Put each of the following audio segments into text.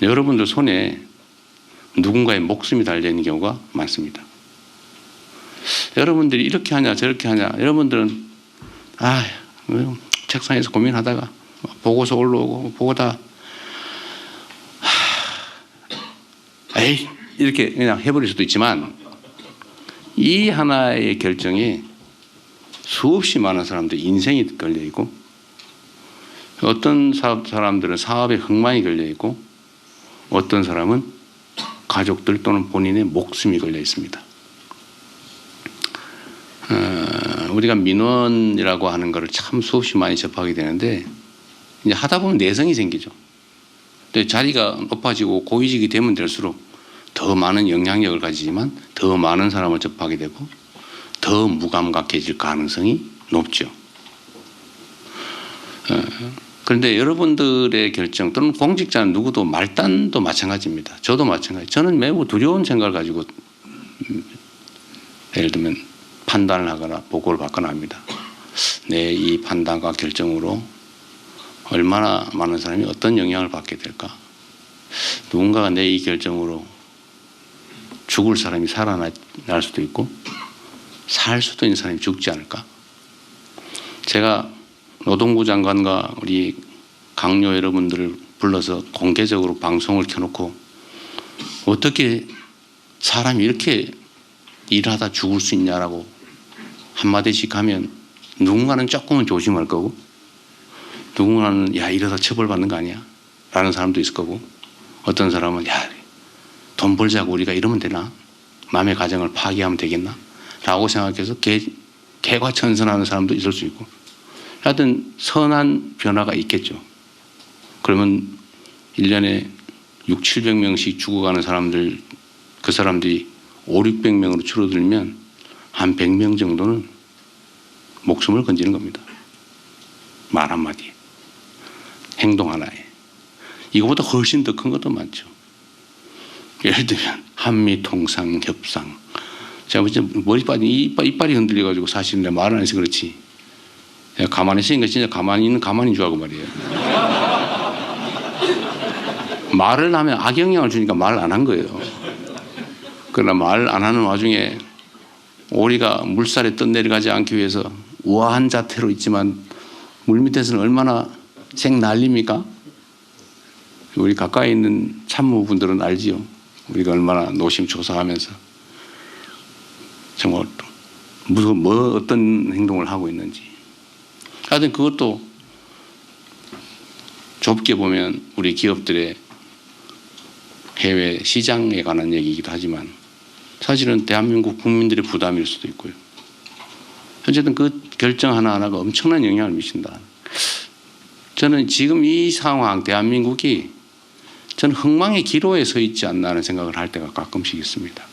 여러분들 손에 누군가의 목숨이 달려있는 경우가 많습니다. 여러분들이 이렇게 하냐 저렇게 하냐, 여러분들은 책상에서 고민하다가 보고서 올라오고 보고다 에이 이렇게 그냥 해버릴 수도 있지만, 이 하나의 결정에 수없이 많은 사람들 인생이 걸려있고, 어떤 사람들은 사업에 흥망이 걸려있고, 어떤 사람은 가족들 또는 본인의 목숨이 걸려 있습니다. 우리가 민원이라고 하는 것을 참 수없이 많이 접하게 되는데, 이제 하다 보면 내성이 생기죠. 근데 자리가 높아지고 고위직이 되면 될수록 더 많은 영향력을 가지지만 더 많은 사람을 접하게 되고 더 무감각해질 가능성이 높죠. 그런데 여러분들의 결정 또는 공직자는 누구도 말단도 마찬가지입니다. 저도 마찬가지. 저는 매우 두려운 생각을 가지고 예를 들면 판단을 하거나 보고를 받거나 합니다. 내 이 판단과 결정으로 얼마나 많은 사람이 어떤 영향을 받게 될까? 누군가가 내 이 결정으로 죽을 사람이 살아날 수도 있고 살 수도 있는 사람이 죽지 않을까? 제가 노동부 장관과 우리 강요 여러분들을 불러서 공개적으로 방송을 켜놓고 어떻게 사람이 이렇게 일하다 죽을 수 있냐라고 한마디씩 하면 누군가는 조금은 조심할 거고, 누군가는 야 이러다 처벌받는 거 아니야? 라는 사람도 있을 거고, 어떤 사람은 야 돈 벌자고 우리가 이러면 되나? 남의 가정을 파괴하면 되겠나? 라고 생각해서 개과천선하는 사람도 있을 수 있고, 하여튼 선한 변화가 있겠죠. 그러면 1년에 6, 700명씩 죽어가는 사람들, 그 사람들이 5, 600명으로 줄어들면 한 100명 정도는 목숨을 건지는 겁니다. 말 한마디에, 행동 하나에. 이거보다 훨씬 더 큰 것도 많죠. 예를 들면 한미 통상 협상. 제가 머리 빠진 이빨이 흔들려가지고 사실 내가 말을 안 해서 그렇지. 내가 가만히 있으니까 진짜 가만히 줄 알고 말이에요. 말을 하면 악영향을 주니까 말을 안 한 거예요. 그러나 말 안 하는 와중에 오리가 물살에 떠내려가지 않기 위해서 우아한 자태로 있지만 물 밑에서는 얼마나 생난립니까? 우리 가까이 있는 참모분들은 알지요. 우리가 얼마나 노심초사하면서 정말 어떤 행동을 하고 있는지. 하여튼 그것도 좁게 보면 우리 기업들의 해외 시장에 관한 얘기이기도 하지만 사실은 대한민국 국민들의 부담일 수도 있고요. 어쨌든 그 결정 하나하나가 엄청난 영향을 미친다. 저는 지금 이 상황, 대한민국이 저는 흥망의 기로에 서 있지 않나 하는 생각을 할 때가 가끔씩 있습니다.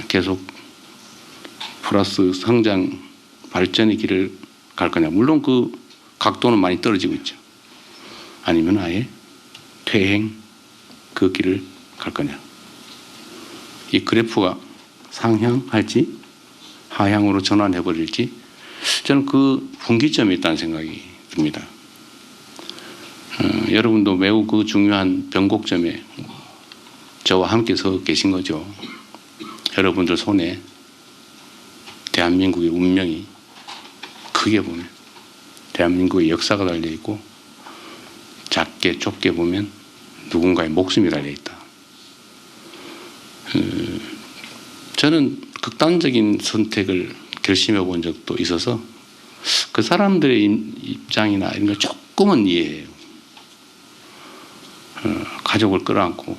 계속 플러스 성장, 발전의 길을 갈 거냐. 물론 그 각도는 많이 떨어지고 있죠. 아니면 아예 퇴행, 그 길을 갈 거냐. 이 그래프가 상향할지 하향으로 전환해버릴지 저는 그 분기점에 있다는 생각이 듭니다. 여러분도 매우 그 중요한 변곡점에 저와 함께 서 계신 거죠. 여러분들 손에 대한민국의 운명이 크게 보면 대한민국의 역사가 달려있고 작게 좁게 보면 누군가의 목숨이 달려있다. 저는 극단적인 선택을 결심해 본 적도 있어서 그 사람들의 입장이나 이런 걸 조금은 이해해요. 가족을 끌어안고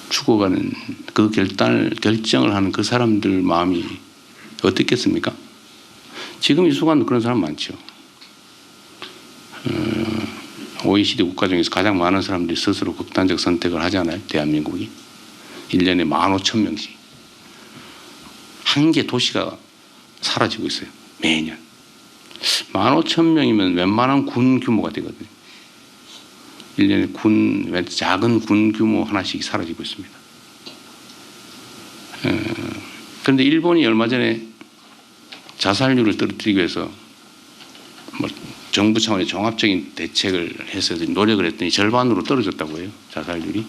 죽어가는 그 결정을 하는 그 사람들 마음이 어떻겠습니까? 지금 이 순간도 그런 사람 많죠. OECD 국가 중에서 가장 많은 사람들이 스스로 극단적 선택을 하잖아요. 대한민국이 1년에 15,000명씩 한 개 도시가 사라지고 있어요. 매년 15,000명이면 웬만한 군 규모가 되거든요. 1년에 작은 군 규모 하나씩 사라지고 있습니다. 그런데 일본이 얼마 전에 자살률을 떨어뜨리기 위해서 정부 차원의 종합적인 대책을 해서 노력을 했더니 절반으로 떨어졌다고 해요. 자살률이.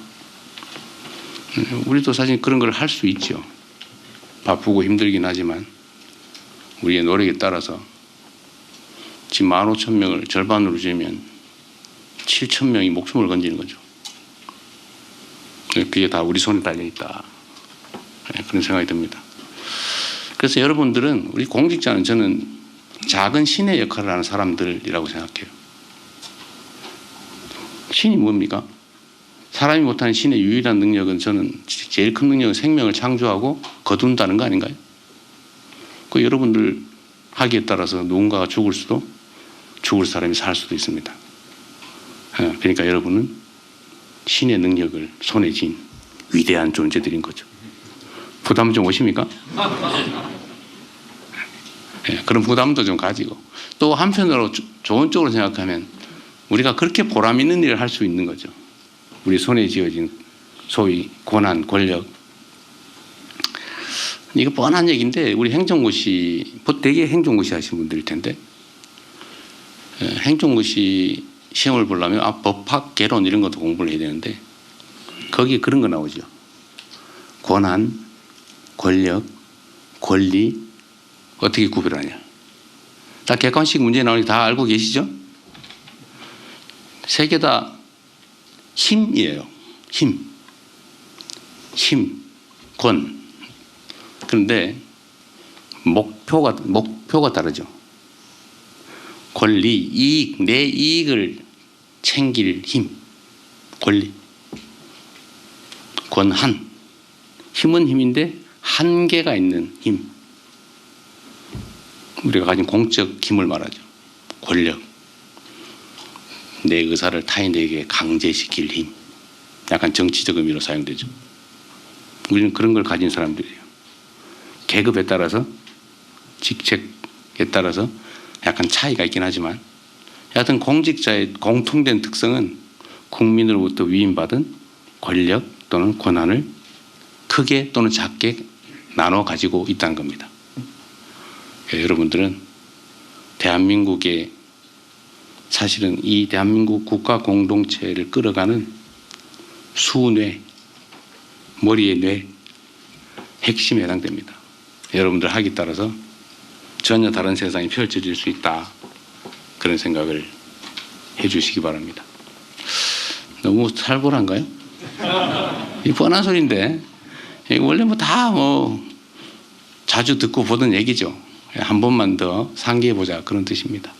우리도 사실 그런 걸 할 수 있죠. 바쁘고 힘들긴 하지만 우리의 노력에 따라서 지금 15,000명을 절반으로 줄이면 7,000명이 목숨을 건지는 거죠. 그게 다 우리 손에 달려있다. 그런 생각이 듭니다. 그래서 여러분들은, 우리 공직자는 저는 작은 신의 역할을 하는 사람들이라고 생각해요. 신이 뭡니까? 사람이 못하는 신의 유일한 능력은, 저는 제일 큰 능력은 생명을 창조하고 거둔다는 거 아닌가요? 그 여러분들 하기에 따라서 누군가가 죽을 수도, 죽을 사람이 살 수도 있습니다. 그러니까 여러분은 신의 능력을 손에 쥔 위대한 존재들인 거죠. 부담 좀 오십니까? 그런 부담도 좀 가지고, 또 한편으로 좋은 쪽으로 생각하면 우리가 그렇게 보람 있는 일을 할 수 있는 거죠. 우리 손에 쥐어진 소위 권한, 권력. 이거 뻔한 얘기인데, 우리 행정고시, 되게 행정고시 하신 분들일 텐데, 행정고시 시험을 보려면 법학, 개론 이런 것도 공부를 해야 되는데, 거기에 그런 거 나오죠. 권한, 권력, 권리, 어떻게 구별하냐. 다 객관식 문제 나오니 다 알고 계시죠? 세 개 다 힘이에요. 힘, 권. 그런데 목표가 다르죠. 권리, 이익, 내 이익을 챙길 힘, 권리. 권한, 힘은 힘인데 한계가 있는 힘. 우리가 가진 공적 힘을 말하죠. 권력. 내 의사를 타인에게 강제시킬 힘. 약간 정치적 의미로 사용되죠. 우리는 그런 걸 가진 사람들이에요. 계급에 따라서, 직책에 따라서 약간 차이가 있긴 하지만, 여하튼 공직자의 공통된 특성은 국민으로부터 위임받은 권력 또는 권한을 크게 또는 작게 나눠 가지고 있다는 겁니다. 여러분들은 대한민국의, 사실은 이 대한민국 국가 공동체를 끌어가는 수뇌, 머리의 뇌, 핵심에 해당됩니다. 여러분들 하기 따라서 전혀 다른 세상이 펼쳐질 수 있다. 그런 생각을 해 주시기 바랍니다. 너무 살벌한가요? 이 뻔한 소리인데, 원래 다 자주 듣고 보던 얘기죠. 한 번만 더 상기해 보자, 그런 뜻입니다.